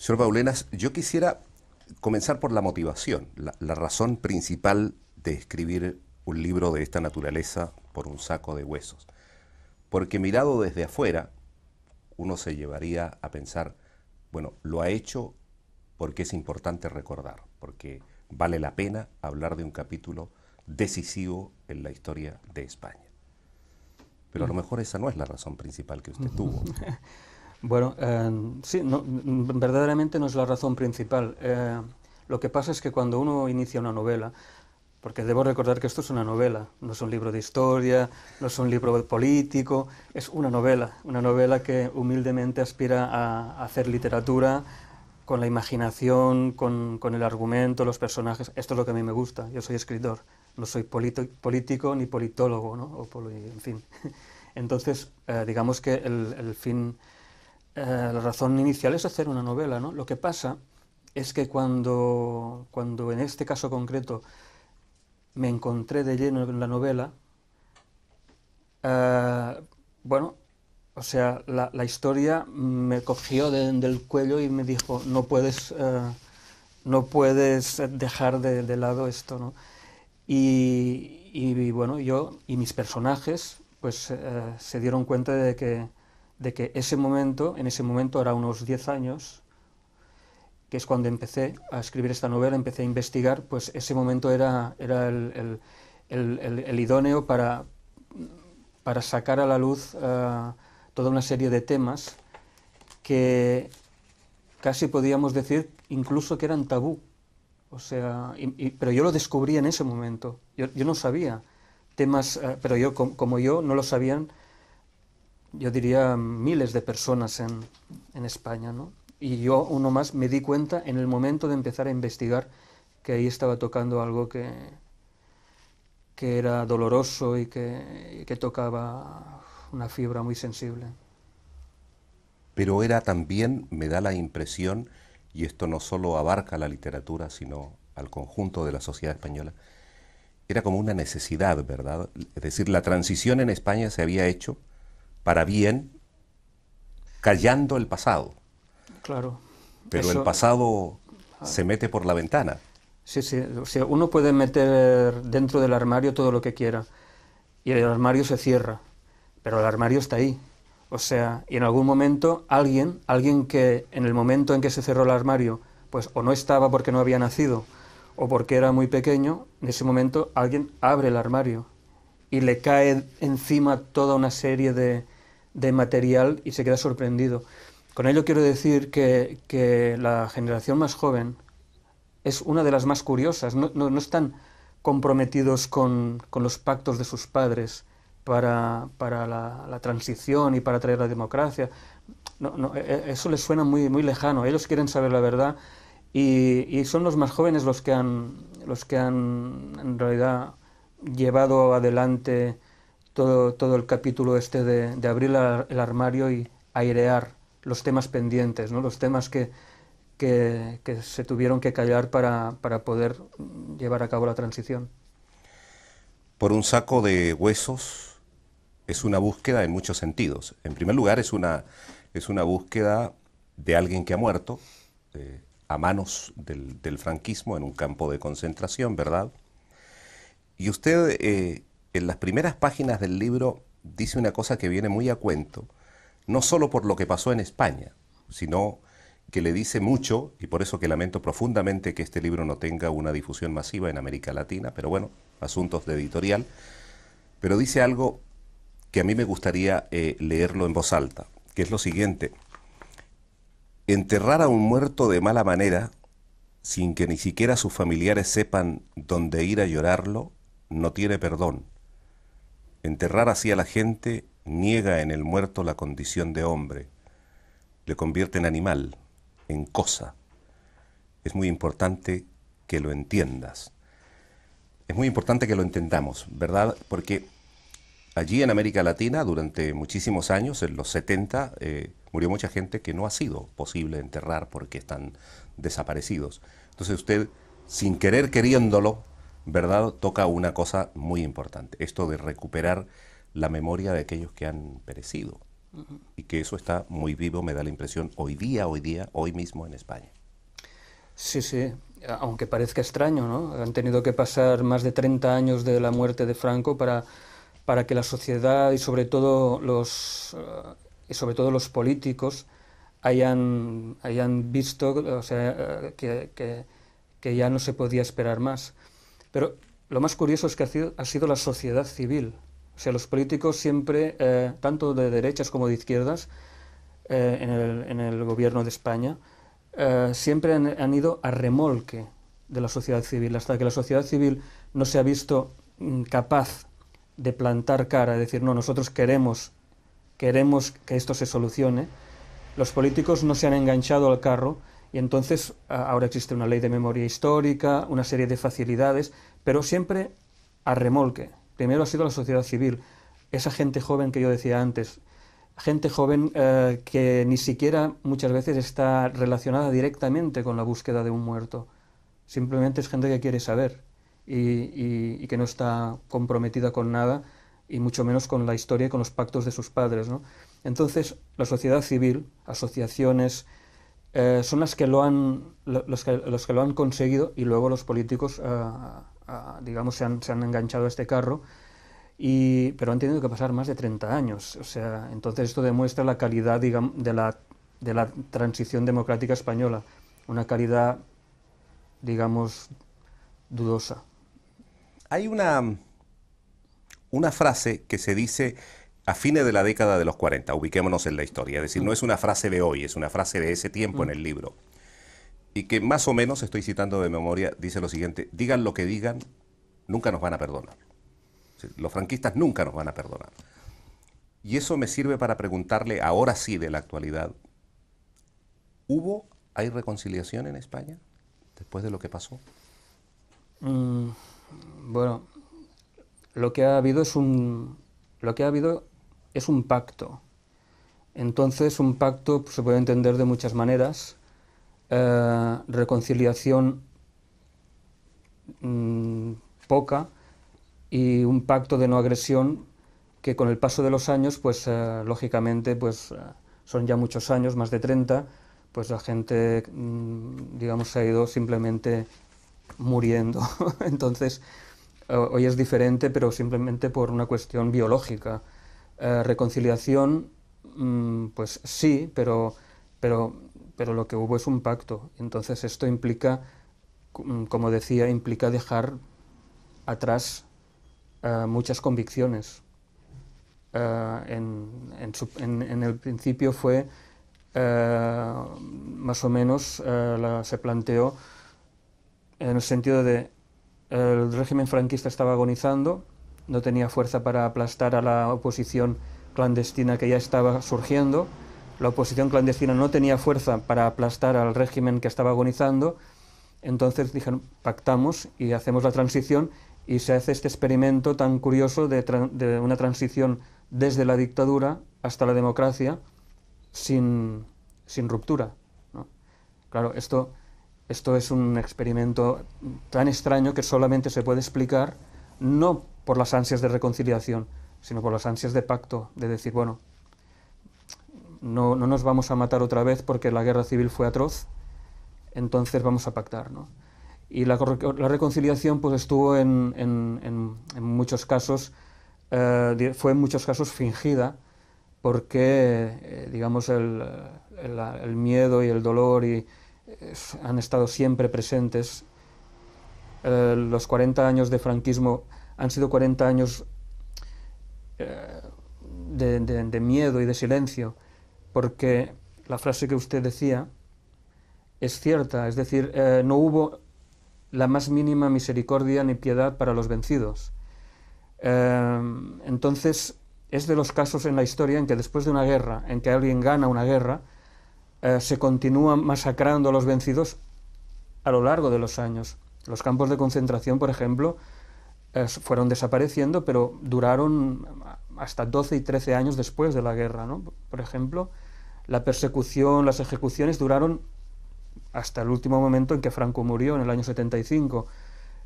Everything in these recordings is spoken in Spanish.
Señor Paulenas, yo quisiera comenzar por la motivación, la razón principal de escribir un libro de esta naturaleza por un saco de huesos. Porque mirado desde afuera, uno se llevaría a pensar, bueno, lo ha hecho porque es importante recordar, porque vale la pena hablar de un capítulo decisivo en la historia de España. Pero a lo mejor esa no es la razón principal que usted tuvo. Bueno, sí, verdaderamente no es la razón principal. Lo que pasa es que cuando uno inicia una novela, porque debo recordar que esto es una novela, no es un libro de historia, no es un libro político, es una novela que humildemente aspira a hacer literatura con la imaginación, con el argumento, los personajes. Esto es lo que a mí me gusta. Yo soy escritor, no soy político ni politólogo, ¿no? En fin. Entonces, digamos que el fin, la razón inicial es hacer una novela, ¿no? Lo que pasa es que cuando en este caso concreto me encontré de lleno en la novela, eh, bueno, o sea, la historia me cogió del cuello y me dijo, no puedes dejar de lado esto, ¿no? Y bueno, yo y mis personajes pues se dieron cuenta de que en ese momento, era unos 10 años, que es cuando empecé a escribir esta novela, empecé a investigar, pues ese momento era el idóneo para sacar a la luz toda una serie de temas que casi podíamos decir incluso que eran tabú. O sea, pero yo lo descubrí en ese momento. Yo no sabía temas, pero yo, como yo, no lo sabían, yo diría miles de personas en España, ¿no? Y yo, uno más, me di cuenta en el momento de empezar a investigar que ahí estaba tocando algo que era doloroso y que tocaba una fibra muy sensible. Pero era también, me da la impresión, y esto no solo abarca la literatura, sino al conjunto de la sociedad española, era como una necesidad, ¿verdad? Es decir, la transición en España se había hecho para bien, callando el pasado, Claro, pero el eso, pasado se mete por la ventana. sí, sí, o sea, uno puede meter dentro del armario todo lo que quiera y el armario se cierra, pero el armario está ahí. O sea, y en algún momento alguien que en el momento en que se cerró el armario, pues o no estaba porque no había nacido o porque era muy pequeño, en ese momento alguien abre el armario y le cae encima toda una serie de material y se queda sorprendido. Con ello quiero decir que la generación más joven es una de las más curiosas. No están comprometidos con los pactos de sus padres para la transición y para traer la democracia. Eso les suena muy lejano. Ellos quieren saber la verdad y son los más jóvenes los que han en realidad llevado adelante todo el capítulo este de abrir el armario y airear los temas pendientes, ¿no? Los temas que se tuvieron que callar para poder llevar a cabo la transición. Por un saco de huesos es una búsqueda en muchos sentidos. En primer lugar, es una búsqueda de alguien que ha muerto a manos del franquismo en un campo de concentración, ¿verdad? Y usted en las primeras páginas del libro dice una cosa que viene muy a cuento, no solo por lo que pasó en España, sino que le dice mucho, y por eso que lamento profundamente que este libro no tenga una difusión masiva en América Latina, pero bueno, asuntos de editorial, pero dice algo que a mí me gustaría leerlo en voz alta, que es lo siguiente: enterrar a un muerto de mala manera, sin que ni siquiera sus familiares sepan dónde ir a llorarlo, no tiene perdón. Enterrar así a la gente niega en el muerto la condición de hombre, le convierte en animal, en cosa. Es muy importante que lo entiendas. Es muy importante que lo entendamos, ¿verdad? Porque allí en América Latina, durante muchísimos años, en los 70, murió mucha gente que no ha sido posible enterrar porque están desaparecidos. Entonces usted, sin querer queriéndolo, ¿verdad?, toca una cosa muy importante, esto de recuperar la memoria de aquellos que han perecido. y que eso está muy vivo, me da la impresión, hoy mismo en España. Sí, sí, aunque parezca extraño, ¿no? Han tenido que pasar más de 30 años de la muerte de Franco para que la sociedad y sobre todo los políticos hayan visto, o sea, que ya no se podía esperar más. Pero lo más curioso es que ha sido la sociedad civil. O sea, los políticos siempre, tanto de derechas como de izquierdas, en el gobierno de España, siempre han ido a remolque de la sociedad civil, hasta que la sociedad civil no se ha visto capaz de plantar cara, de decir, no, nosotros queremos que esto se solucione. Los políticos no se han enganchado al carro y entonces ahora existe una ley de memoria histórica, una serie de facilidades, pero siempre a remolque. Primero ha sido la sociedad civil, esa gente joven que yo decía antes, gente joven que ni siquiera muchas veces está relacionada directamente con la búsqueda de un muerto. Simplemente es gente que quiere saber y que no está comprometida con nada y mucho menos con la historia y con los pactos de sus padres, ¿no? Entonces, la sociedad civil, asociaciones, son las que los que lo han conseguido, y luego los políticos, digamos, se han enganchado a este carro, pero han tenido que pasar más de 30 años. O sea, entonces esto demuestra la calidad, digamos, de la transición democrática española, una calidad, digamos, dudosa. Hay una frase que se dice a fines de la década de los 40, ubiquémonos en la historia, es decir, no es una frase de hoy, es una frase de ese tiempo en el libro, y que más o menos, estoy citando de memoria, dice lo siguiente: digan lo que digan, nunca nos van a perdonar. Los franquistas nunca nos van a perdonar. Y eso me sirve para preguntarle, ahora sí, de la actualidad, ¿hay reconciliación en España después de lo que pasó? Bueno, lo que ha habido es un pacto. Entonces, un pacto se puede entender de muchas maneras. Reconciliación poca, y un pacto de no agresión que con el paso de los años, pues lógicamente, pues son ya muchos años, más de 30, pues la gente, digamos, se ha ido simplemente muriendo. Entonces, hoy es diferente, pero simplemente por una cuestión biológica. Reconciliación, pues sí, pero lo que hubo es un pacto. Entonces esto implica, como decía, implica dejar atrás muchas convicciones. En el principio fue, más o menos, se planteó en el sentido de el régimen franquista estaba agonizando, no tenía fuerza para aplastar a la oposición clandestina que ya estaba surgiendo, la oposición clandestina no tenía fuerza para aplastar al régimen que estaba agonizando, entonces dijeron, pactamos y hacemos la transición, y se hace este experimento tan curioso de una transición desde la dictadura hasta la democracia sin ruptura, ¿no? Claro, esto es un experimento tan extraño que solamente se puede explicar no por las ansias de reconciliación, sino por las ansias de pacto, de decir, bueno, no nos vamos a matar otra vez porque la guerra civil fue atroz, entonces vamos a pactar, ¿no? Y la reconciliación pues estuvo en muchos casos, fue en muchos casos fingida, porque digamos el miedo y el dolor han estado siempre presentes. Los 40 años de franquismo han sido 40 años de miedo y de silencio, porque la frase que usted decía es cierta, es decir, no hubo la más mínima misericordia ni piedad para los vencidos. Entonces, es de los casos en la historia en que después de una guerra, en que alguien gana una guerra, se continúa masacrando a los vencidos a lo largo de los años. Los campos de concentración, por ejemplo, fueron desapareciendo, pero duraron hasta 12 y 13 años después de la guerra, ¿no? Por ejemplo, la persecución, las ejecuciones duraron hasta el último momento en que Franco murió, en el año 75.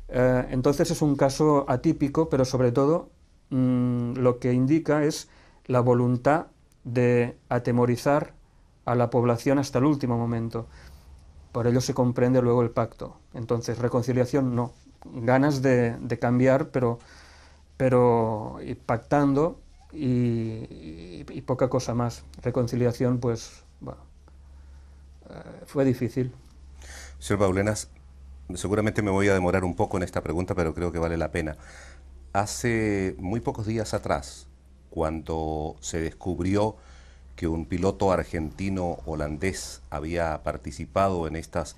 Entonces es un caso atípico, pero sobre todo lo que indica es la voluntad de atemorizar a la población hasta el último momento. Por ello se comprende luego el pacto. Entonces, reconciliación no. Ganas de cambiar, pero pactando y poca cosa más. Reconciliación, pues, bueno, fue difícil. Señor Baulenas, seguramente me voy a demorar un poco en esta pregunta, pero creo que vale la pena. Hace muy pocos días atrás, cuando se descubrió que un piloto argentino-holandés había participado en estas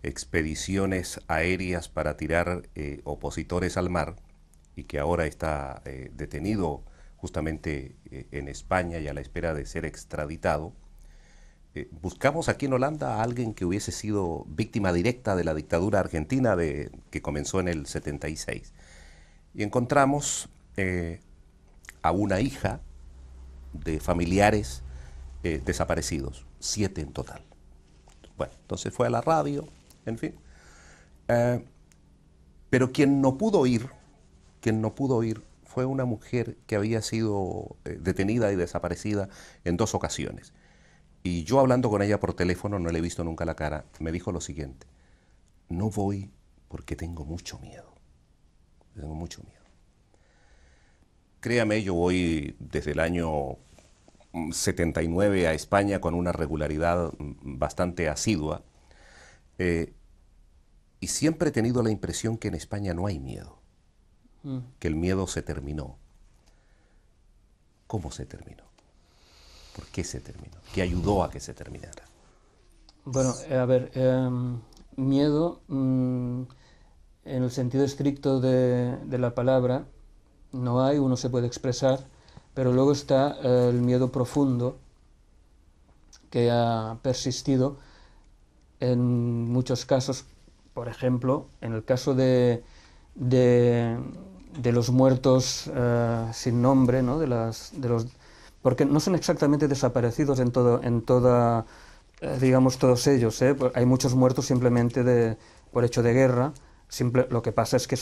expediciones aéreas para tirar opositores al mar y que ahora está detenido justamente en España y a la espera de ser extraditado, buscamos aquí en Holanda a alguien que hubiese sido víctima directa de la dictadura argentina que comenzó en el 76. Y encontramos a una hija de familiares desaparecidos, 7 en total. Bueno, entonces fue a la radio, en fin. Pero quien no pudo ir fue una mujer que había sido detenida y desaparecida en 2 ocasiones. Y yo hablando con ella por teléfono, no le he visto nunca la cara, me dijo lo siguiente: no voy porque tengo mucho miedo. Tengo mucho miedo. Créame, yo voy desde el año 79 a España con una regularidad bastante asidua, y siempre he tenido la impresión que en España no hay miedo, que el miedo se terminó. ¿Cómo se terminó? ¿Por qué se terminó? ¿Qué ayudó a que se terminara? Bueno, a ver, miedo, en el sentido estricto de la palabra, no hay, uno se puede expresar, pero luego está el miedo profundo que ha persistido en muchos casos. Por ejemplo, en el caso de los muertos sin nombre, ¿no? Porque no son exactamente desaparecidos digamos, todos ellos, ¿eh? Hay muchos muertos simplemente por hecho de guerra. Lo que pasa es que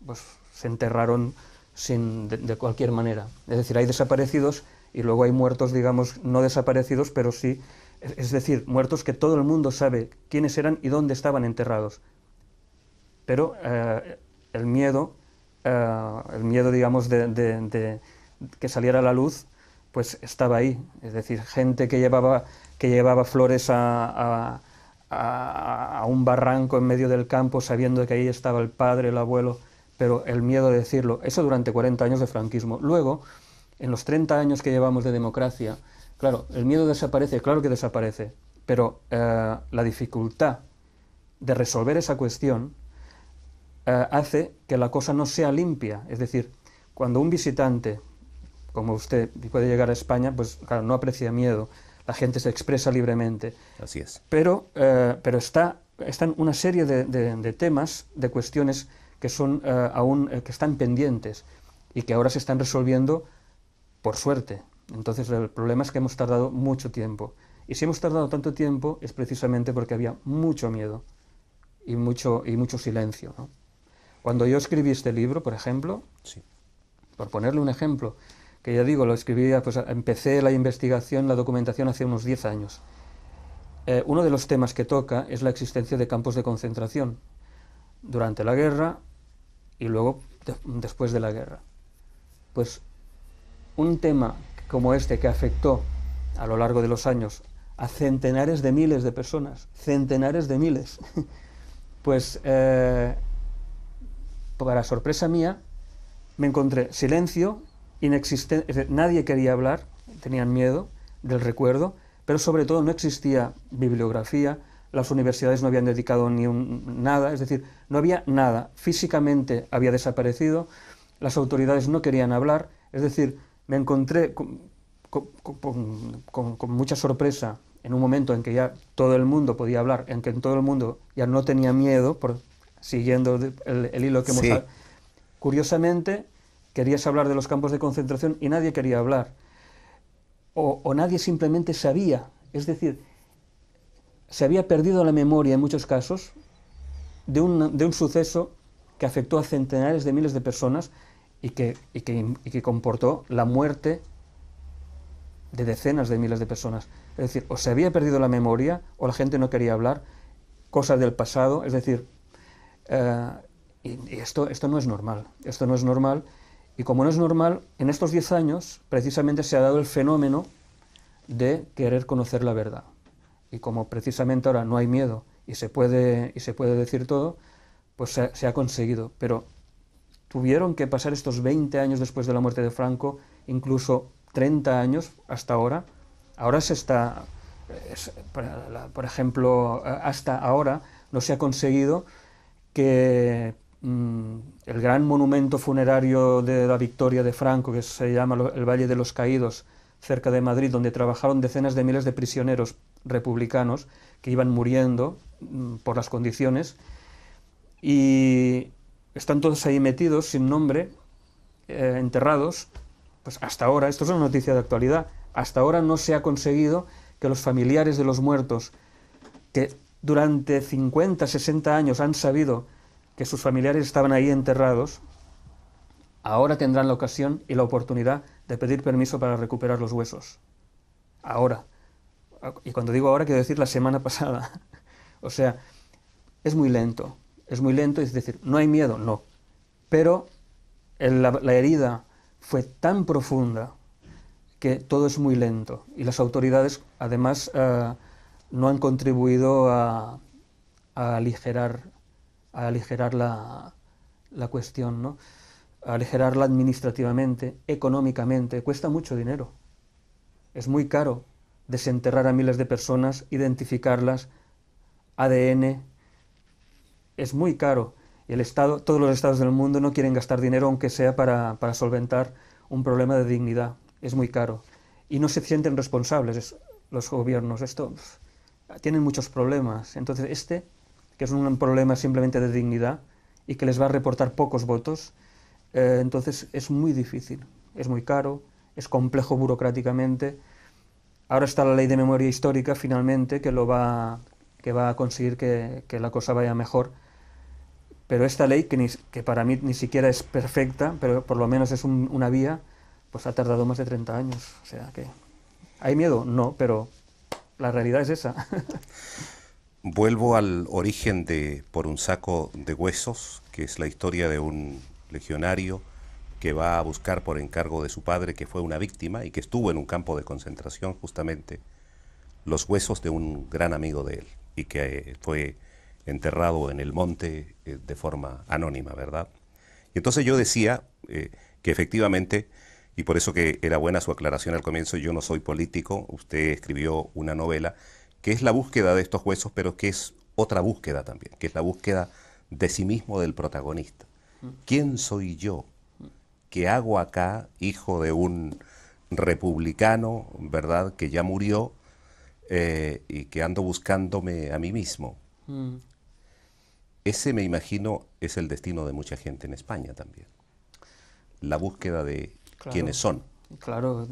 pues, se enterraron de cualquier manera. Es decir, hay desaparecidos y luego hay muertos, digamos, no desaparecidos, pero sí, es decir, muertos que todo el mundo sabe quiénes eran y dónde estaban enterrados. Pero el miedo, digamos, de que saliera a la luz, pues estaba ahí. Es decir, gente que llevaba flores a un barranco en medio del campo sabiendo que ahí estaba el padre, el abuelo, pero el miedo de decirlo, eso durante 40 años de franquismo. Luego, en los 30 años que llevamos de democracia, claro, el miedo desaparece, claro que desaparece, pero la dificultad de resolver esa cuestión hace que la cosa no sea limpia. Es decir, cuando un visitante, como usted, puede llegar a España, pues claro, no aprecia miedo, la gente se expresa libremente. Así es. Pero están una serie de temas, de cuestiones que son que están pendientes y que ahora se están resolviendo por suerte. Entonces el problema es que hemos tardado mucho tiempo. Y si hemos tardado tanto tiempo es precisamente porque había mucho miedo y mucho silencio, ¿no? Cuando yo escribí este libro, por ejemplo, Sí. por ponerle un ejemplo, que ya digo, lo escribí, pues empecé la investigación, la documentación hace unos 10 años. Uno de los temas que toca es la existencia de campos de concentración durante la guerra y luego después de la guerra. Pues un tema como este que afectó a lo largo de los años a centenares de miles de personas, centenares de miles, pues para sorpresa mía me encontré silencio inexistente, nadie quería hablar, tenían miedo del recuerdo, pero sobre todo no existía bibliografía, las universidades no habían dedicado nada, es decir, no había nada, físicamente había desaparecido, las autoridades no querían hablar, es decir, me encontré con mucha sorpresa en un momento en que ya todo el mundo podía hablar, en que todo el mundo ya no tenía miedo, siguiendo el hilo que hemos... Sí. Curiosamente, querías hablar de los campos de concentración y nadie quería hablar. O nadie simplemente sabía. Es decir, se había perdido la memoria en muchos casos de un suceso que afectó a centenares de miles de personas y que comportó la muerte de decenas de miles de personas. Es decir, o se había perdido la memoria, o la gente no quería hablar, cosas del pasado, es decir, y esto no es normal, esto no es normal, y como no es normal, en estos 10 años precisamente se ha dado el fenómeno de querer conocer la verdad. Y como precisamente ahora no hay miedo y se puede decir todo, pues se ha conseguido. Pero tuvieron que pasar estos 20 años después de la muerte de Franco, incluso 30 años hasta ahora. Ahora se está, por ejemplo, hasta ahora no se ha conseguido que el gran monumento funerario de la victoria de Franco, que se llama el Valle de los Caídos, cerca de Madrid, donde trabajaron decenas de miles de prisioneros republicanos que iban muriendo por las condiciones, y están todos ahí metidos, sin nombre, enterrados. Pues hasta ahora, esto es una noticia de actualidad, hasta ahora no se ha conseguido que los familiares de los muertos, que durante 50, 60 años han sabido que sus familiares estaban ahí enterrados, ahora tendrán la ocasión y la oportunidad de pedir permiso para recuperar los huesos. Ahora. Y cuando digo ahora, quiero decir la semana pasada. O sea, es muy lento, es decir, no hay miedo, no. Pero la herida fue tan profunda que todo es muy lento. Y las autoridades, además, no han contribuido a aligerar la cuestión, ¿no? A aligerarla administrativamente, económicamente. Cuesta mucho dinero. Es muy caro desenterrar a miles de personas, identificarlas, ADN. Es muy caro. Y el Estado, todos los estados del mundo no quieren gastar dinero, aunque sea para solventar un problema de dignidad. Es muy caro. Y no se sienten responsables los gobiernos. Tienen muchos problemas. Entonces que es un problema simplemente de dignidad y que les va a reportar pocos votos, entonces es muy difícil, es muy caro, es complejo burocráticamente. Ahora está la ley de memoria histórica, finalmente, que va a conseguir que la cosa vaya mejor. Pero esta ley, que para mí ni siquiera es perfecta, pero por lo menos es una vía, pues ha tardado más de 30 años. O sea que, ¿hay miedo? No, pero la realidad es esa. Vuelvo al origen de Por un saco de huesos, que es la historia de un legionario que va a buscar por encargo de su padre, que fue una víctima y que estuvo en un campo de concentración justamente, los huesos de un gran amigo de él y que fue enterrado en el monte de forma anónima, ¿verdad? Y entonces yo decía que efectivamente, y por eso que era buena su aclaración al comienzo, yo no soy político, usted escribió una novela que es la búsqueda de estos huesos, pero que es otra búsqueda también, que es la búsqueda de sí mismo del protagonista. ¿Quién soy yo? ¿Qué hago acá, hijo de un republicano, verdad, que ya murió y que ando buscándome a mí mismo? Ese, me imagino, es el destino de mucha gente en España también. La búsqueda de quiénes son. Claro,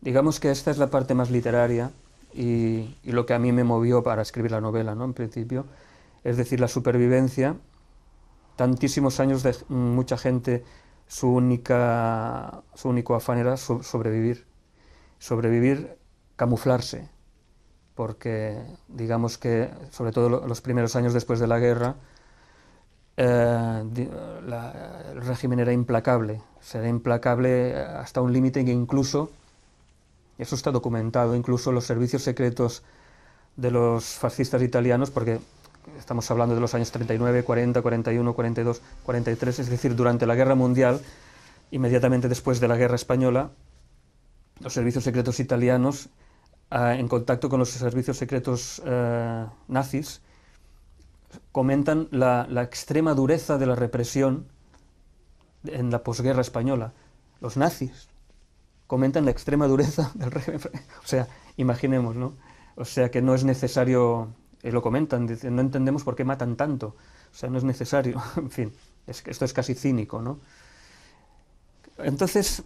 digamos que esta es la parte más literaria y lo que a mí me movió para escribir la novela, ¿no? En principio, es decir, la supervivencia. Tantísimos años de mucha gente, su único afán era sobrevivir. Sobrevivir, camuflarse, porque digamos que, sobre todo los primeros años después de la guerra, el régimen era implacable hasta un límite que incluso, eso está documentado, incluso los servicios secretos de los fascistas italianos, porque estamos hablando de los años 39, 40, 41, 42, 43, es decir, durante la Guerra Mundial, inmediatamente después de la Guerra Española, los servicios secretos italianos, en contacto con los servicios secretos nazis, comentan la extrema dureza de la represión en la posguerra española. Los nazis comentan la extrema dureza del régimen. O sea, imaginemos, ¿no? O sea, que no es necesario, lo comentan, dicen, no entendemos por qué matan tanto. O sea, no es necesario. En fin, esto es casi cínico, ¿no? Entonces,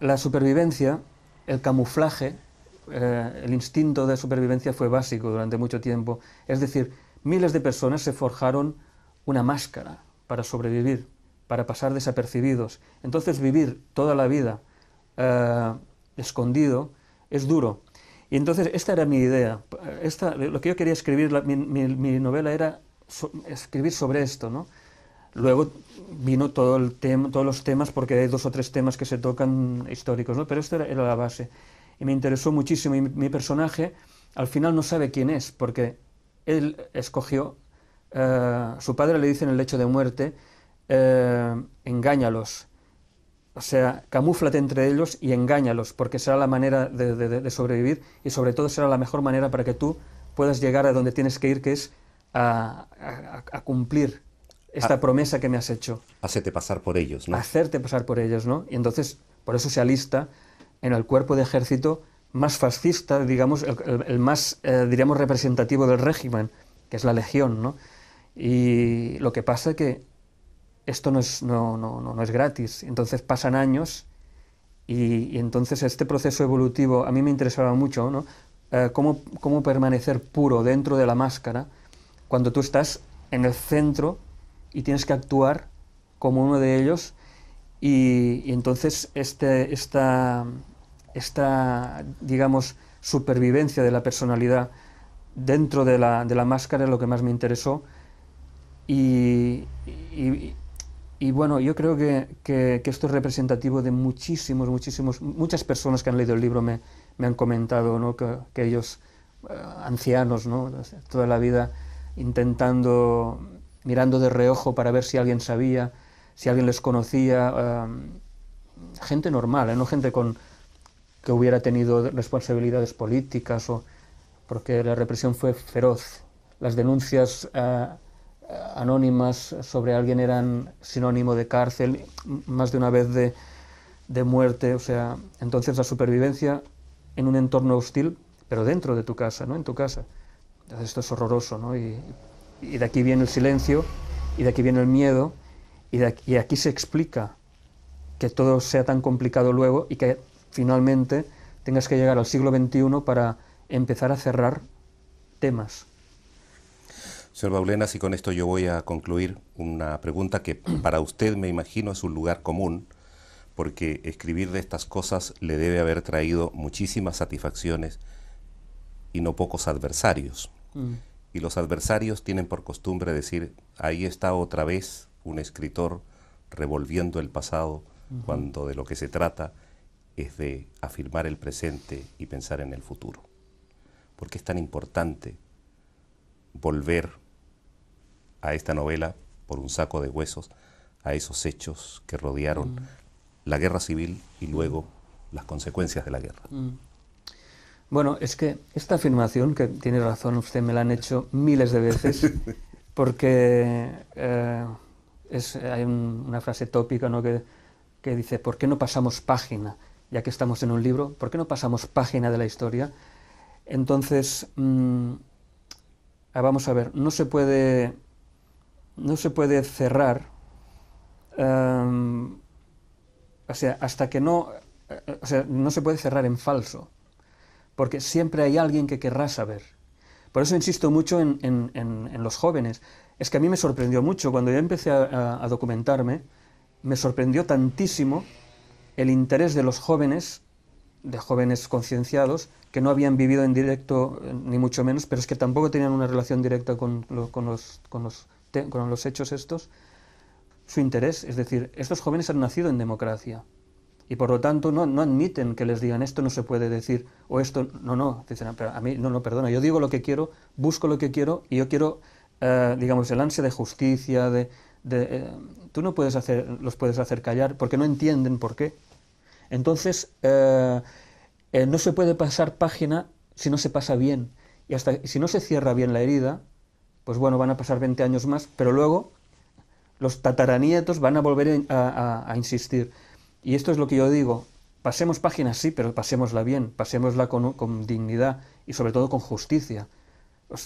la supervivencia, el camuflaje, el instinto de supervivencia fue básico durante mucho tiempo. Es decir, miles de personas se forjaron una máscara para sobrevivir, para pasar desapercibidos. Entonces, vivir toda la vida escondido, es duro. Y entonces esta era mi idea. Lo que yo quería escribir, mi novela era escribir sobre esto, ¿no? Luego vino todos los temas, porque hay 2 o 3 temas que se tocan históricos, ¿no? Pero esto era la base. Y me interesó muchísimo. Y mi personaje al final no sabe quién es, porque él escogió, su padre le dice en el lecho de muerte, engáñalos. O sea, camúflate entre ellos y engáñalos, porque será la manera de sobrevivir, y sobre todo será la mejor manera para que tú puedas llegar a donde tienes que ir, que es a cumplir esta promesa que me has hecho. Hacerte pasar por ellos, ¿no? Hacerte pasar por ellos, ¿no? Y entonces, por eso se alista en el cuerpo de ejército más fascista, digamos, el más, diríamos, representativo del régimen, que es la Legión, ¿no? Y lo que pasa es que esto no es gratis. Entonces pasan años y entonces este proceso evolutivo a mí me interesaba mucho, ¿no? Cómo permanecer puro dentro de la máscara cuando tú estás en el centro y tienes que actuar como uno de ellos, y entonces esta, digamos, supervivencia de la personalidad dentro de la máscara es lo que más me interesó. Y bueno, yo creo que esto es representativo de muchas personas que han leído el libro me han comentado, ¿no? que ellos, ancianos, ¿no? Toda la vida intentando, mirando de reojo para ver si alguien sabía, si alguien les conocía, gente normal, no gente que hubiera tenido responsabilidades políticas, porque la represión fue feroz. Las denuncias anónimas sobre alguien eran sinónimo de cárcel, más de una vez de muerte. O sea, entonces la supervivencia en un entorno hostil, pero dentro de tu casa, ¿no? En tu casa. Entonces esto es horroroso, ¿no? Y de aquí viene el silencio, y de aquí viene el miedo, y aquí se explica que todo sea tan complicado luego, y que finalmente tengas que llegar al siglo XXI para empezar a cerrar temas. Señor Baulenas, y con esto yo voy a concluir una pregunta que para usted, me imagino, es un lugar común, porque escribir de estas cosas le debe haber traído muchísimas satisfacciones y no pocos adversarios. Y los adversarios tienen por costumbre decir, ahí está otra vez un escritor revolviendo el pasado, cuando de lo que se trata es de afirmar el presente y pensar en el futuro. ¿Por qué es tan importante volver a esta novela, Por un saco de huesos, a esos hechos que rodearon la guerra civil y luego las consecuencias de la guerra? Bueno, es que esta afirmación, que tiene razón, usted me la han hecho miles de veces, porque hay una frase tópica, ¿no? que dice, ¿por qué no pasamos página? Ya que estamos en un libro, ¿por qué no pasamos página de la historia? Entonces, vamos a ver, no se puede cerrar, o sea, hasta que no se puede cerrar en falso, porque siempre hay alguien que querrá saber. Por eso insisto mucho en los jóvenes. Es que a mí me sorprendió mucho, cuando yo empecé a documentarme, me sorprendió tantísimo el interés de los jóvenes, de jóvenes concienciados, que no habían vivido en directo, ni mucho menos, pero es que tampoco tenían una relación directa con los hechos estos, su interés. Es decir, estos jóvenes han nacido en democracia, y por lo tanto no admiten que les digan esto no se puede decir, o esto, no, dicen, pero a mí, no, perdona, yo digo lo que quiero, busco lo que quiero, y yo quiero, digamos, el ansia de justicia, tú no puedes los puedes hacer callar, porque no entienden por qué. Entonces, no se puede pasar página si no se pasa bien, y si no se cierra bien la herida, pues bueno, van a pasar 20 años más, pero luego los tataranietos van a volver a insistir. Y esto es lo que yo digo, pasemos páginas, sí, pero pasémosla bien, pasémosla con dignidad y sobre todo con justicia.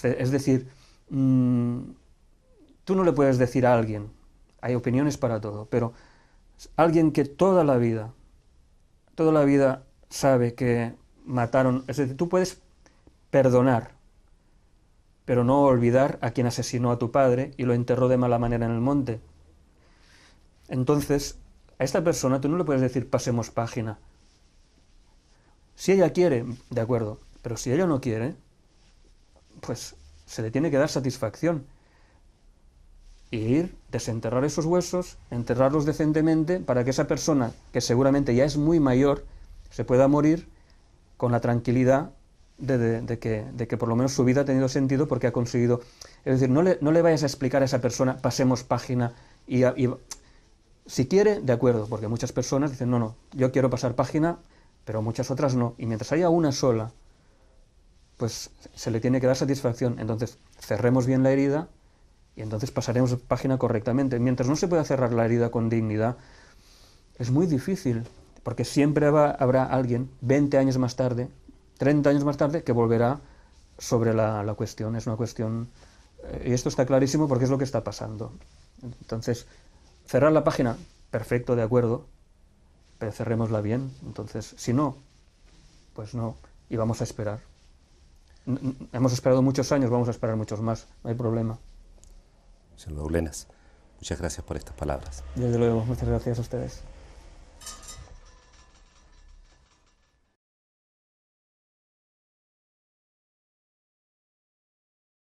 Es decir, tú no le puedes decir a alguien, hay opiniones para todo, pero alguien que toda la vida sabe que mataron, es decir, tú puedes perdonar, pero no olvidar a quien asesinó a tu padre y lo enterró de mala manera en el monte. Entonces, a esta persona tú no le puedes decir pasemos página. Si ella quiere, de acuerdo, pero si ella no quiere, pues se le tiene que dar satisfacción. Ir, desenterrar esos huesos, enterrarlos decentemente para que esa persona, que seguramente ya es muy mayor, se pueda morir con la tranquilidad de que por lo menos su vida ha tenido sentido porque ha conseguido... Es decir, no le vayas a explicar a esa persona, pasemos página y si quiere, de acuerdo, porque muchas personas dicen, no, yo quiero pasar página, pero muchas otras no. Y mientras haya una sola, pues se le tiene que dar satisfacción. Entonces, cerremos bien la herida y entonces pasaremos página correctamente. Mientras no se pueda cerrar la herida con dignidad, es muy difícil, porque siempre habrá alguien, 20 años más tarde, 30 años más tarde, que volverá sobre la cuestión. Es una cuestión... y esto está clarísimo porque es lo que está pasando. Entonces, cerrar la página, perfecto, de acuerdo, pero cerrémosla bien. Entonces, si no, pues no, y vamos a esperar. Hemos esperado muchos años, vamos a esperar muchos más, no hay problema. Señor Daulenas, muchas gracias por estas palabras. Desde luego, muchas gracias a ustedes.